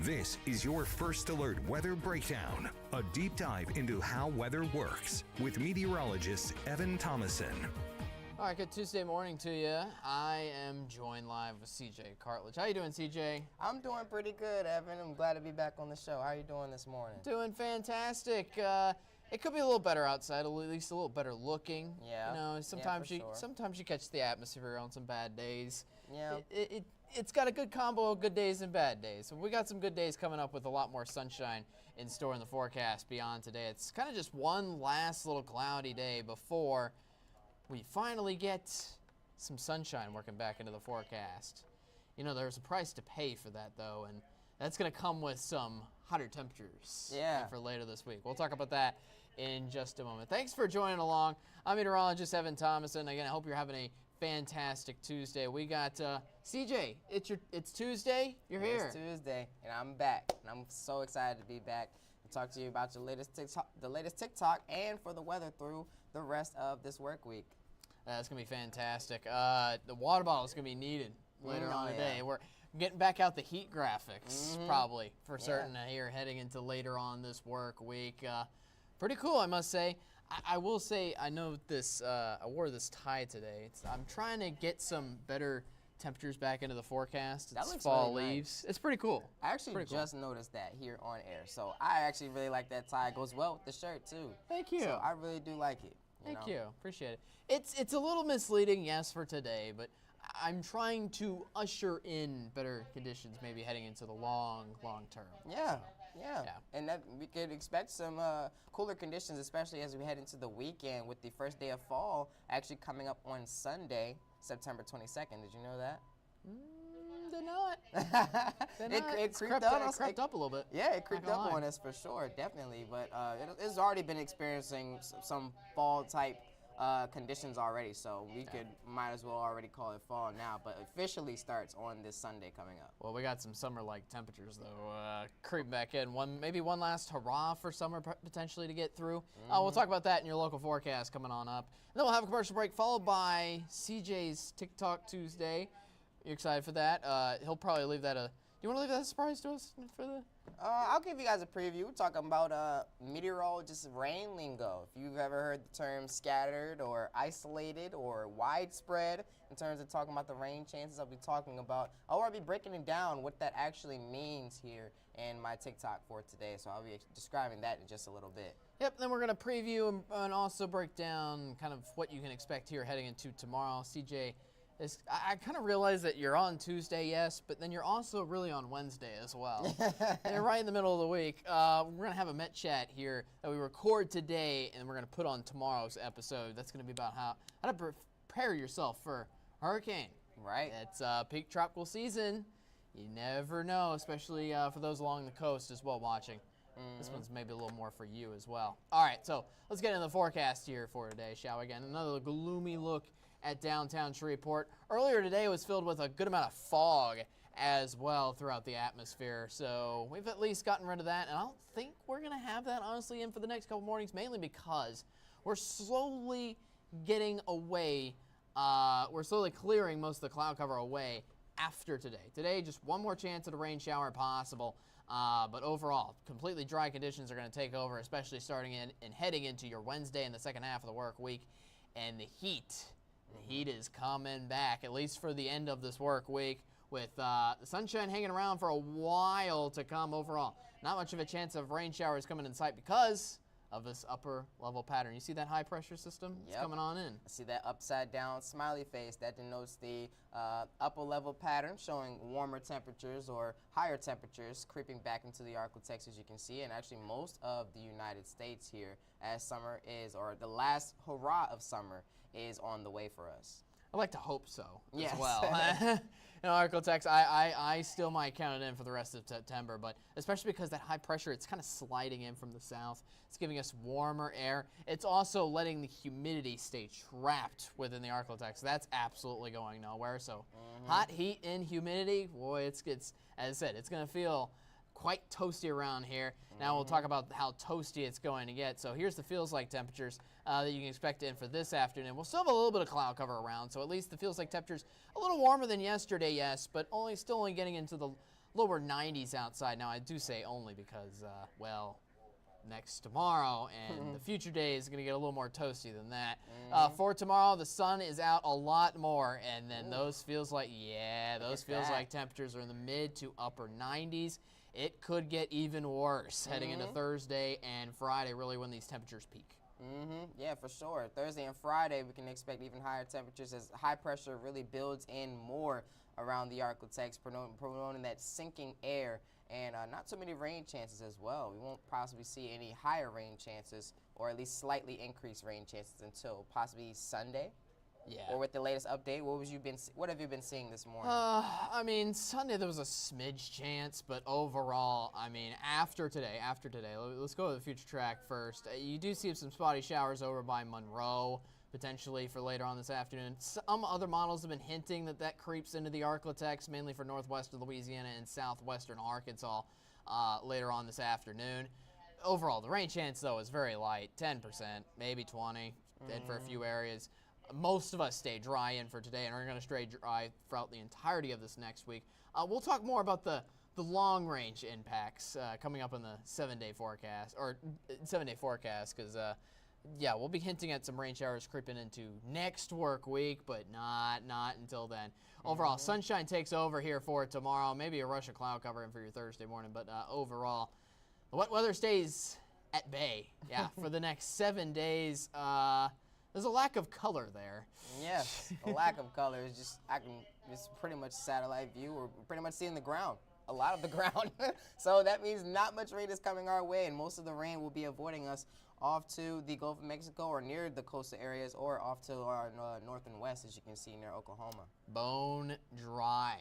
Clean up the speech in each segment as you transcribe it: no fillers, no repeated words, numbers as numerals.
This is your First Alert Weather Breakdown, a deep dive into how weather works with meteorologist Evan Thomason. All right, good Tuesday morning to you. I am joined live with CJ Cartledge. How you doing, CJ? I'm doing pretty good, Evan. I'm glad to be back on the show. How are you doing this morning? Doing fantastic. It could be a little better outside, at least a little better looking. Yeah. You know, sometimes sure. sometimes you catch the atmosphere on some bad days. Yeah. It's got a good combo of good days and bad days. So we got some good days coming up with a lot more sunshine in store in the forecast beyond today. It's kind of just one last little cloudy day before we finally get some sunshine working back into the forecast. You know, there's a price to pay for that, though, and that's going to come with some hotter temperatures for later this week. We'll talk about that in just a moment. Thanks for joining along. I'm meteorologist Evan Thomason. Again, I hope you're having a fantastic Tuesday. We got CJ. It's Tuesday. You're here. It's Tuesday, and I'm back, and I'm so excited to be back and talk to you about your latest TikTok, and for the weather through the rest of this work week. That's gonna be fantastic. The water bottle is gonna be needed later on today. We're getting back out the heat graphics probably for certain here heading into later on this work week. Pretty cool, I must say. I will say, I know this. I wore this tie today. I'm trying to get some better temperatures back into the forecast. It's that looks fall really leaves. Nice. It's pretty cool. I actually just noticed that here on air. So I actually really like that tie. It goes well with the shirt too. Thank you. So I really do like it. Thank you. Appreciate it. It's a little misleading, yes, for today, but I'm trying to usher in better conditions maybe heading into the long term. Yeah. And that we could expect some cooler conditions, especially as we head into the weekend with the first day of fall actually coming up on Sunday, September 22nd. Did you know that? They're not. It creeped up on us. It crept up a little bit. Yeah, it creeped up on us for sure, definitely. But it's already been experiencing some fall-type conditions already, so we might as well already call it fall now, but officially starts on this Sunday coming up. Well, we got some summer-like temperatures, though, creeping back in. Maybe one last hurrah for summer potentially to get through. We'll talk about that in your local forecast coming on up. And then we'll have a commercial break followed by CJ's TikTok Tuesday. You excited for that? He'll probably leave that do you want to leave that a surprise to us for the? I'll give you guys a preview. We're talking about meteorologist rain lingo. If you've ever heard the term scattered or isolated or widespread in terms of talking about the rain chances I'll be talking about, I'll be breaking it down what that actually means here in my TikTok for today. So I'll be describing that in just a little bit. Yep, then we're going to preview and also break down kind of what you can expect here heading into tomorrow. CJ, I kind of realize that you're on Tuesday, yes, but then you're also really on Wednesday as well. You're right in the middle of the week. We're going to have a Met Chat here that we record today, and we're going to put on tomorrow's episode. That's going to be about how to prepare yourself for hurricane. Right. It's peak tropical season. You never know, especially for those along the coast as well watching. This one's maybe a little more for you as well. All right, so let's get into the forecast here for today, shall we? Again, another gloomy look at downtown Shreveport. Earlier today was filled with a good amount of fog as well throughout the atmosphere, so we've at least gotten rid of that, and I don't think we're going to have that, honestly, in for the next couple mornings, mainly because we're slowly getting away, we're slowly clearing most of the cloud cover away after today. Today, just one more chance at a rain shower possible, but overall, completely dry conditions are going to take over, especially starting in and heading into your Wednesday and the second half of the work week, and the heat is coming back, at least for the end of this work week, with the sunshine hanging around for a while to come overall. Not much of a chance of rain showers coming in sight because of this upper level pattern. You see that high pressure system? It's coming on in. I see that upside down smiley face. That denotes the upper level pattern showing warmer temperatures or higher temperatures creeping back into the Arctic, as you can see, and actually most of the United States here as summer is, or the last hurrah of summer is on the way for us. I like to hope so as well. In Arctic, I still might count it in for the rest of September, but especially because that high pressure, it's kind of sliding in from the south. It's giving us warmer air. It's also letting the humidity stay trapped within the Arctic. So that's absolutely going nowhere. So hot heat and humidity, boy, it's as I said, it's going to feel quite toasty around here. Now we'll talk about how toasty it's going to get. So here's the feels like temperatures that you can expect in for this afternoon. We'll still have a little bit of cloud cover around, so at least the feels like temperatures a little warmer than yesterday, yes, but still only getting into the lower 90s outside. Now, I do say only because, well, next tomorrow and the future day is going to get a little more toasty than that. For tomorrow, the sun is out a lot more, and then those feels like temperatures are in the mid to upper 90s. It could get even worse heading into Thursday and Friday, really when these temperatures peak. Yeah, for sure. Thursday and Friday, we can expect even higher temperatures as high pressure really builds in more around the Arctic, promoting that sinking air. And not so many rain chances as well. We won't possibly see any higher rain chances, or at least slightly increased rain chances until possibly Sunday. Yeah. Or with the latest update, what have you been seeing this morning? I mean, Sunday there was a smidge chance, but overall, I mean, after today, let's go to the future track first. You do see some spotty showers over by Monroe, potentially for later on this afternoon. Some other models have been hinting that creeps into the Arctic, mainly for northwestern Louisiana and southwestern Arkansas later on this afternoon. Overall, the rain chance, though, is very light, 10%, maybe 20%, and for a few areas. Most of us stay dry in for today and are going to stay dry throughout the entirety of this next week. We'll talk more about the long-range impacts coming up in the 7-day forecast, because yeah, we'll be hinting at some rain showers creeping into next work week, but not until then. Overall, sunshine takes over here for tomorrow. Maybe a rush of cloud cover in for your Thursday morning, but overall, the wet weather stays at bay. Yeah, for the next 7 days. There's a lack of color there. Yes, a lack of color is just, it's pretty much satellite view. We're pretty much seeing the ground, a lot of the ground. So that means not much rain is coming our way, and most of the rain will be avoiding us off to the Gulf of Mexico or near the coastal areas, or off to our north and west, as you can see near Oklahoma. Bone dry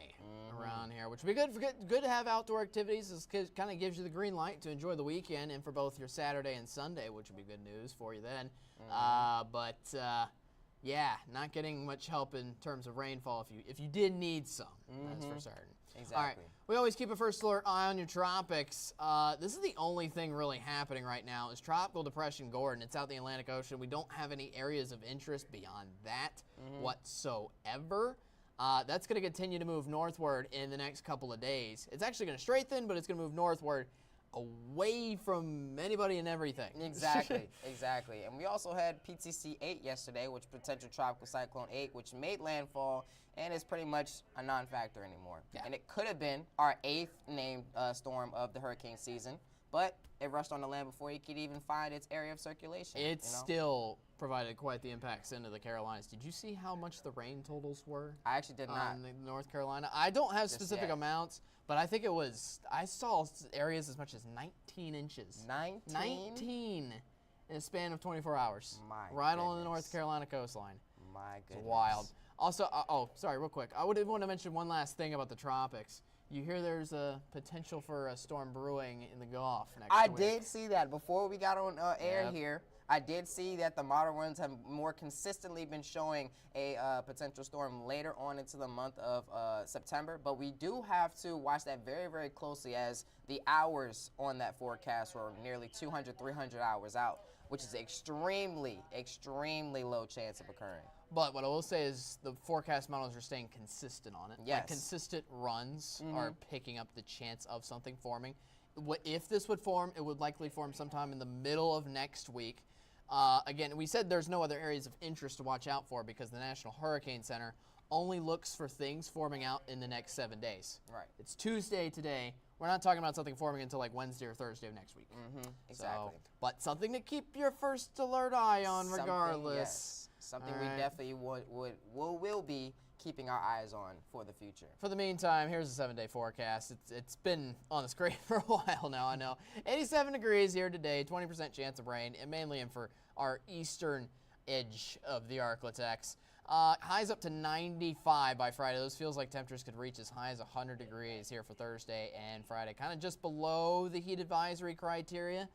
around here, which would be good to have outdoor activities. This kind of gives you the green light to enjoy the weekend and for both your Saturday and Sunday, which would be good news for you then. Yeah, not getting much help in terms of rainfall if you did need some, that's for certain. Exactly. All right, we always keep a first alert eye on your tropics. This is the only thing really happening right now is Tropical Depression Gordon. It's out in the Atlantic Ocean. We don't have any areas of interest beyond that whatsoever. That's going to continue to move northward in the next couple of days. It's actually going to strengthen, but it's going to move northward away from anybody and everything. Exactly, exactly. And we also had PTC 8 yesterday, which potential tropical cyclone 8, which made landfall and is pretty much a non-factor anymore. Yeah. And it could have been our 8th named storm of the hurricane season, but it rushed on the land before it could even find its area of circulation. It still provided quite the impacts into the Carolinas. Did you see how much the rain totals were? I actually did not. North Carolina. I don't have specific amounts, but I think I saw areas as much as 19 inches. 19 in a span of 24 hours. Right on the North Carolina coastline. My goodness. It's wild. Also, sorry, real quick. I would want to mention one last thing about the tropics. You hear there's a potential for a storm brewing in the Gulf next week. I did see that before we got on air here. I did see that the model runs have more consistently been showing a potential storm later on into the month of September, but we do have to watch that very, very closely as the hours on that forecast were nearly 200, 300 hours out, which is extremely, extremely low chance of occurring. But what I will say is the forecast models are staying consistent on it. Yes. Like consistent runs are picking up the chance of something forming. If this would form, it would likely form sometime in the middle of next week. Again, we said there's no other areas of interest to watch out for because the National Hurricane Center only looks for things forming out in the next 7 days. Right. It's Tuesday today. We're not talking about something forming until like Wednesday or Thursday of next week. Exactly. But something to keep your first alert eye on regardless. Yes. Something we definitely will be keeping our eyes on for the future. For the meantime, here's the 7-day forecast. It's been on the screen for a while now, I know. 87 degrees here today, 20% chance of rain, and mainly in for our eastern edge of the Arctic. Highs up to 95 by Friday. Those feels like temperatures could reach as high as 100 degrees here for Thursday and Friday. Kind of just below the heat advisory criteria.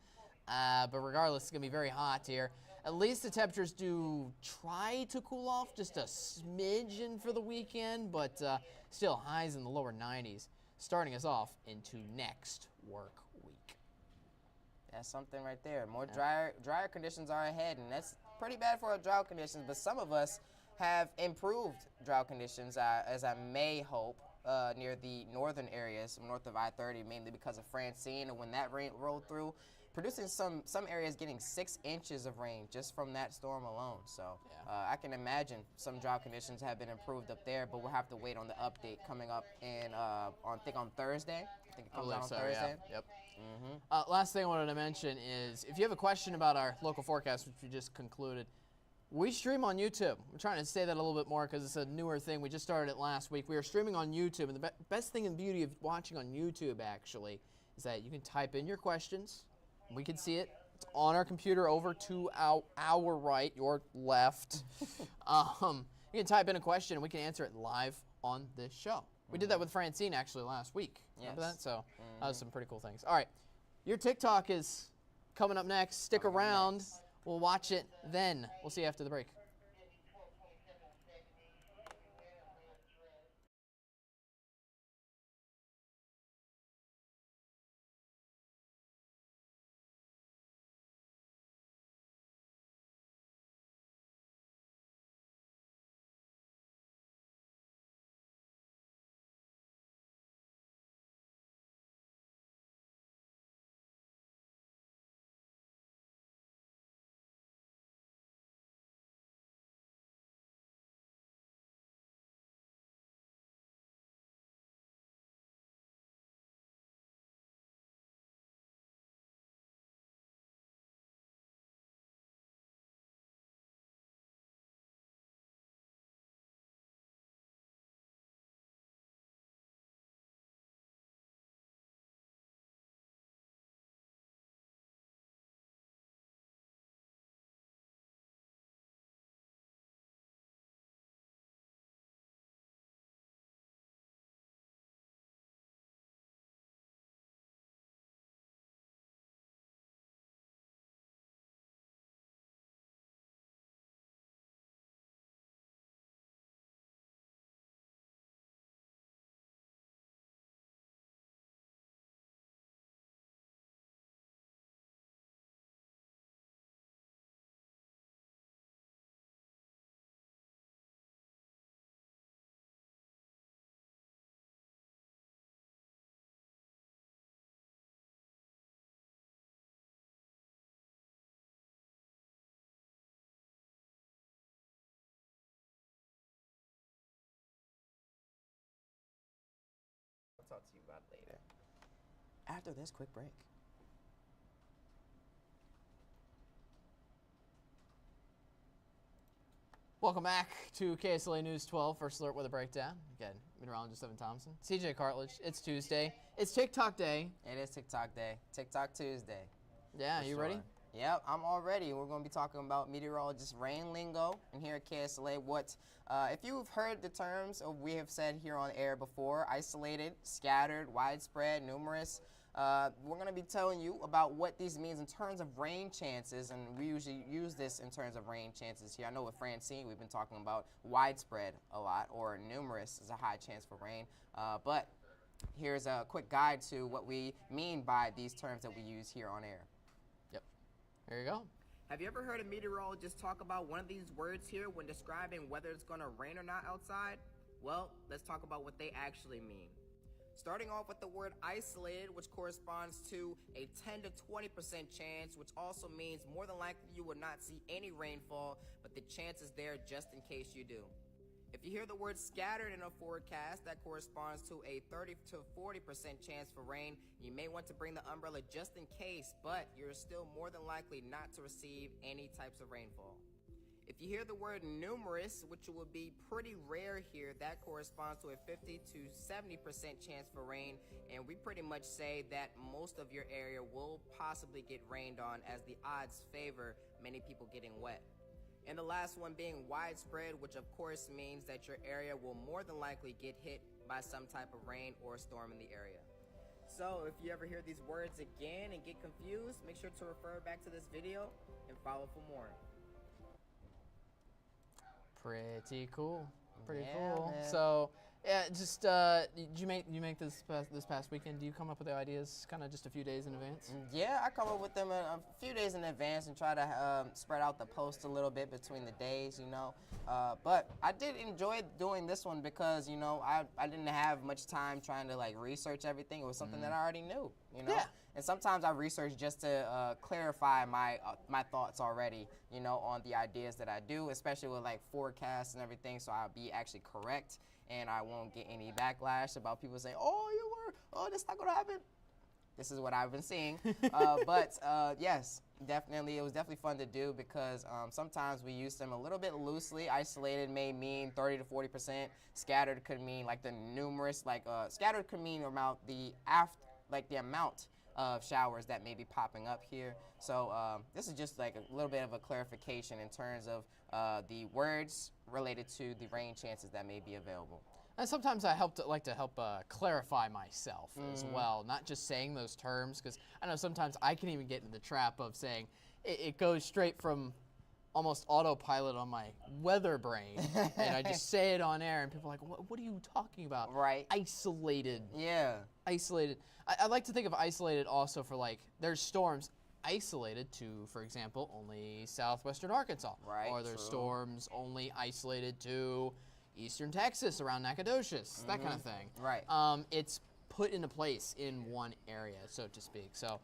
But regardless, it's going to be very hot here. At least the temperatures do try to cool off just a smidgen for the weekend, but still highs in the lower 90s, starting us off into next work week. That's something right there. More drier conditions are ahead, and that's pretty bad for our drought conditions, but some of us have improved drought conditions, as I may hope, near the northern areas, north of I-30, mainly because of Francine, and when that rain rolled through, producing some areas getting 6 inches of rain just from that storm alone. So I can imagine some drought conditions have been improved up there, but we'll have to wait on the update coming up in on Thursday. I think it comes out on Thursday. Yeah. Yep. Last thing I wanted to mention is if you have a question about our local forecast, which we just concluded, we stream on YouTube. I'm trying to say that a little bit more because it's a newer thing. We just started it last week. We are streaming on YouTube, and the best thing and beauty of watching on YouTube, actually, is that you can type in your questions. We can see it. It's on our computer over to our right, your left. You can type in a question, and we can answer it live on this show. We did that with Francine, actually, last week. Remember that? So that was some pretty cool things. All right. Your TikTok is coming up next. Stick around. We'll watch it then. We'll see you after the break. I'll talk to you about later. After this quick break. Welcome back to KSLA News 12, First Alert Weather Breakdown. Again, meteorologist Evan Thomason. CJ Cartledge. It's Tuesday. It's TikTok Day. It is TikTok Day. TikTok Tuesday. Yeah, you ready? Yep, I'm all ready. We're going to be talking about meteorologist rain lingo and here at KSLA. If you've heard the terms we have said here on air before, isolated, scattered, widespread, numerous, we're going to be telling you about what these means in terms of rain chances, and we usually use this in terms of rain chances here. I know with Francine, we've been talking about widespread a lot, or numerous is a high chance for rain, but here's a quick guide to what we mean by these terms that we use here on air. Here you go. Have you ever heard a meteorologist talk about one of these words here when describing whether it's going to rain or not outside? Well, let's talk about what they actually mean. Starting off with the word isolated, which corresponds to a 10 to 20% chance, which also means more than likely you will not see any rainfall, but the chance is there just in case you do. If you hear the word scattered in a forecast, that corresponds to a 30 to 40% chance for rain. You may want to bring the umbrella just in case, but you're still more than likely not to receive any types of rainfall. If you hear the word numerous, which will be pretty rare here, that corresponds to a 50 to 70% chance for rain, and we pretty much say that most of your area will possibly get rained on as the odds favor many people getting wet. And the last one being widespread, which of course means that your area will more than likely get hit by some type of rain or storm in the area. So if you ever hear these words again and get confused, make sure to refer back to this video and follow for more. Pretty cool. Pretty Yeah, cool. man. So Yeah, just did you make this past weekend? Do you come up with the ideas kind of just a few days in advance? Yeah, I come up with them a few days in advance and try to spread out the post a little bit between the days, you know. But I did enjoy doing this one because, you know, I didn't have much time trying to like research everything. It was something that I already knew, you know. Yeah. And sometimes I research just to clarify my thoughts already, you know, on the ideas that I do, especially with like forecasts and everything, so I'll be actually correct and I won't get any backlash about people saying, oh, that's not gonna happen. This is what I've been seeing. But yes, definitely, it was definitely fun to do because sometimes we use them a little bit loosely. Isolated may mean 30 to 40%. Scattered could mean like the numerous, like scattered could mean about the amount of showers that may be popping up here. So this is just like a little bit of a clarification in terms of the words related to the rain chances that may be available. And sometimes I like to help clarify myself as well, not just saying those terms, because I know sometimes I can even get into the trap of saying it goes straight from almost autopilot on my weather brain, and I just say it on air, and people are like, what are you talking about? Right. Isolated. Yeah. Isolated. I like to think of isolated also for like, there's storms isolated to, for example, only southwestern Arkansas. Right, Or there's true. storms only isolated to eastern Texas around Nacogdoches, that kind of thing. Right. It's put into place in one area, so to speak. So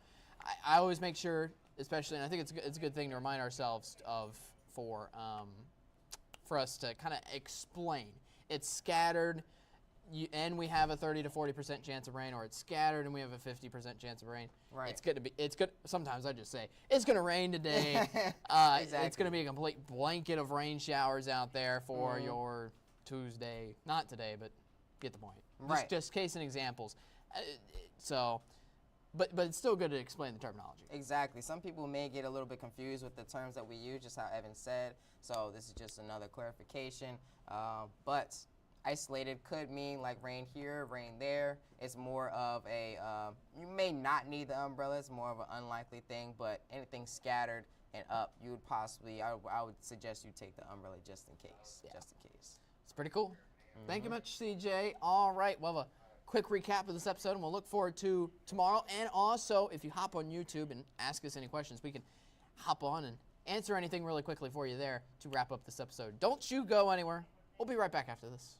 I always make sure, especially, and I think it's a good thing to remind ourselves of for us to kind of explain. It's scattered, and we have a 30 to 40% chance of rain, or it's scattered and we have a 50% chance of rain. Right. It's good. Sometimes I just say it's gonna rain today. Exactly. It's gonna be a complete blanket of rain showers out there for your Tuesday. Not today, but get the point. Right. Just case and examples. But it's still good to explain the terminology. Exactly. Some people may get a little bit confused with the terms that we use, just how Evan said. So this is just another clarification. But isolated could mean like rain here, rain there. It's more of a, you may not need the umbrella. It's more of an unlikely thing. But anything scattered and up, you would possibly, I would suggest you take the umbrella just in case. Yeah. Just in case. It's pretty cool. Thank you much, CJ. All right, we'll have a quick recap of this episode, and we'll look forward to tomorrow. And also, if you hop on YouTube and ask us any questions, we can hop on and answer anything really quickly for you there to wrap up this episode. Don't you go anywhere. We'll be right back after this.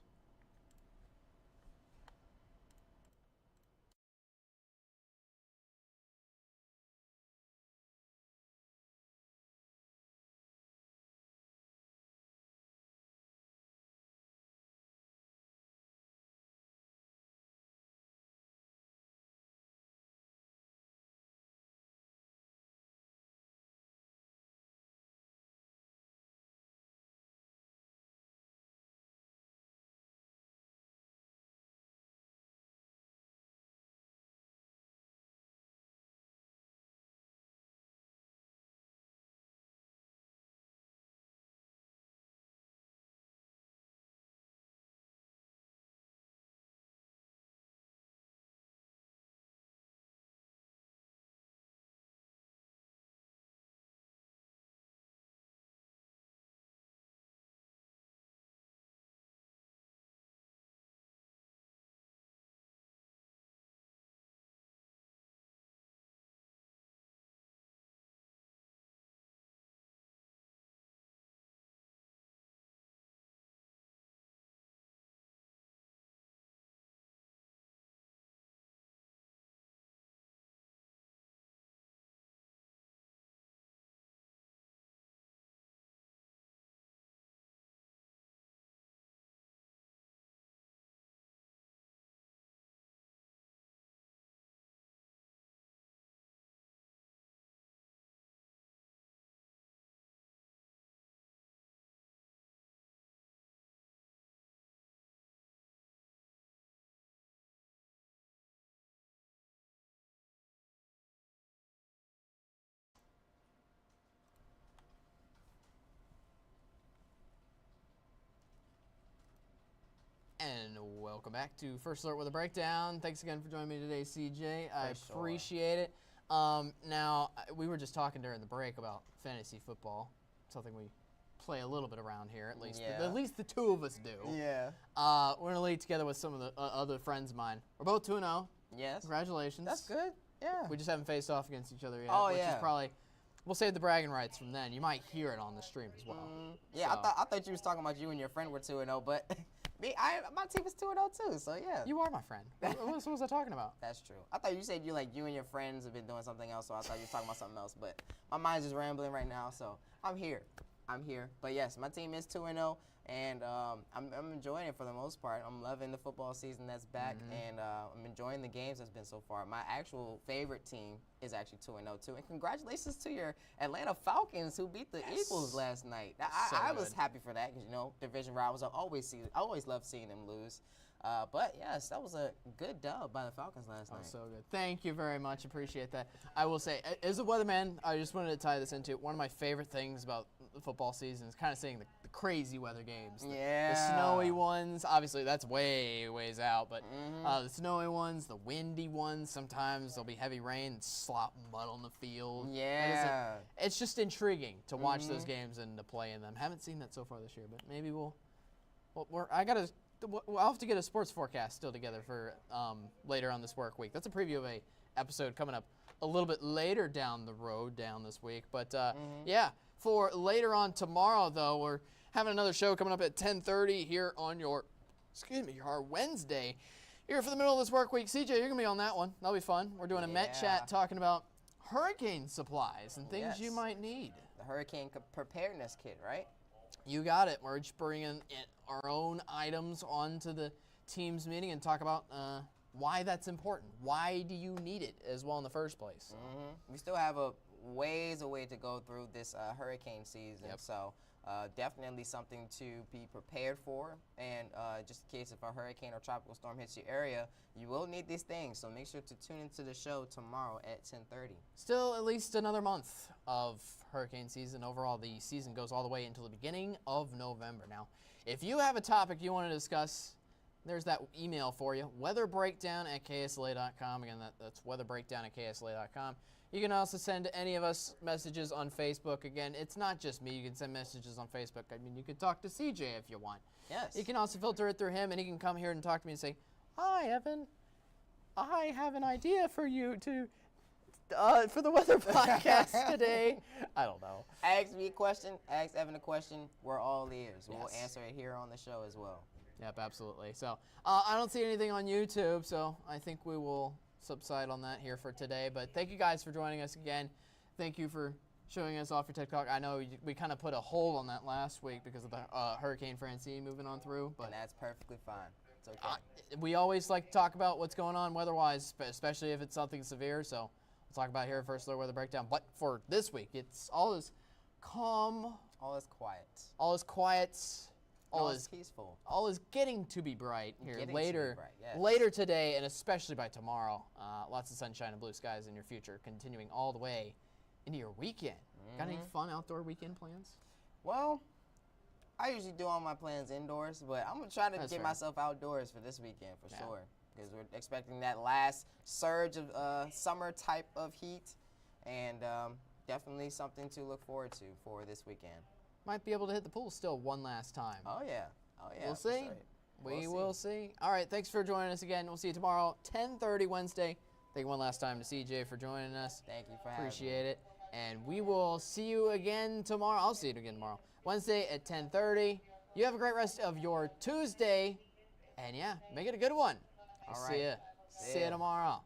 And welcome back to First Alert with a Breakdown. Thanks again for joining me today, CJ. I appreciate it. Now, we were just talking during the break about fantasy football, something we play a little bit around here, at least. Yeah. At least the two of us do. Yeah. We're in a league together with some of the other friends of mine. We're both 2-0. Yes. Congratulations. That's good. Yeah. We just haven't faced off against each other yet, Oh, which yeah. is probably, we'll save the bragging rights from then. You might hear it on the stream as well. Yeah, So- I thought you was talking about you and your friend were 2-0, but my team is 2-0 too. So yeah. You are my friend. What was I talking about? That's true. I thought you said you and your friends have been doing something else, so I thought you were talking about something else. But my mind's just rambling right now, so I'm here. But yes, my team is 2-0, and I'm enjoying it for the most part. I'm loving the football season that's back, and I'm enjoying the games that's been so far. My actual favorite team is actually 2-0 too, and congratulations to your Atlanta Falcons who beat the Eagles last night. I was happy for that because division rivals. I always love seeing them lose. But yes, that was a good dub by the Falcons last night. So good. Thank you very much. Appreciate that. I will say, as a weatherman, I just wanted to tie this into one of my favorite things about the football season is kind of seeing the crazy weather games. The snowy ones, obviously that's ways out, but the snowy ones, the windy ones, sometimes there'll be heavy rain and slop mud on the field. Yeah. It's just intriguing to watch those games and to play in them. Haven't seen that so far this year, but maybe I'll have to get a sports forecast still together for later on this work week. That's a preview of a episode coming up a little bit later down the road this week. But yeah, for later on tomorrow though, we're having another show coming up at 10:30 here on our Wednesday. Here for the middle of this work week. CJ, you're gonna be on that one. That'll be fun. We're doing a Met chat talking about hurricane supplies and things you might need. The hurricane preparedness kit, right? You got it. We're just bringing our own items onto the team's meeting and talk about why that's important. Why do you need it as well in the first place? We still have a ways away to go through this hurricane season, so definitely something to be prepared for. And just in case if a hurricane or tropical storm hits your area, you will need these things. So make sure to tune into the show tomorrow at 10:30. Still at least another month of hurricane season. Overall, the season goes all the way until the beginning of November. Now, if you have a topic you want to discuss, there's that email for you, weatherbreakdown@ksla.com. Again, that's weatherbreakdown@ksla.com. You can also send any of us messages on Facebook. Again, it's not just me. You can send messages on Facebook. I mean, you could talk to CJ if you want. Yes. You can also filter it through him, and he can come here and talk to me and say, "Hi, Evan. I have an idea for you for the weather podcast today." I don't know. Ask me a question. Ask Evan a question. We're all ears. We'll answer it here on the show as well. Yep, absolutely. So I don't see anything on YouTube, so I think we will subside on that here for today. But thank you guys for joining us again. Thank you for showing us off your TikTok. I know we kind of put a hold on that last week because of the Hurricane Francine moving on through. But And that's perfectly fine. It's okay. we always like to talk about what's going on weather-wise, especially if it's something severe. So we'll talk about it here at First Alert Weather Breakdown. But for this week, it's all is calm. All is quiet. All is quiet. All is peaceful. All is getting to be bright here Getting to later, be bright, yes. later today, and especially by tomorrow. Lots of sunshine and blue skies in your future, continuing all the way into your weekend. Got any fun outdoor weekend plans? Well, I usually do all my plans indoors, but I'm going to try to That's get fair. myself outdoors for this weekend for sure. Because we're expecting that last surge of summer type of heat, and definitely something to look forward to for this weekend. Might be able to hit the pool still one last time. Oh, yeah. Oh, yeah. We'll for see. sure. We will see. All right, thanks for joining us again. We'll see you tomorrow, 10:30 Wednesday. Thank you one last time to CJ for joining us. Thank you for having me. Appreciate it. And we will see you again tomorrow. I'll see you again tomorrow. Wednesday at 10:30. You have a great rest of your Tuesday. And yeah, make it a good one. All See right. ya. See See ya ya. tomorrow.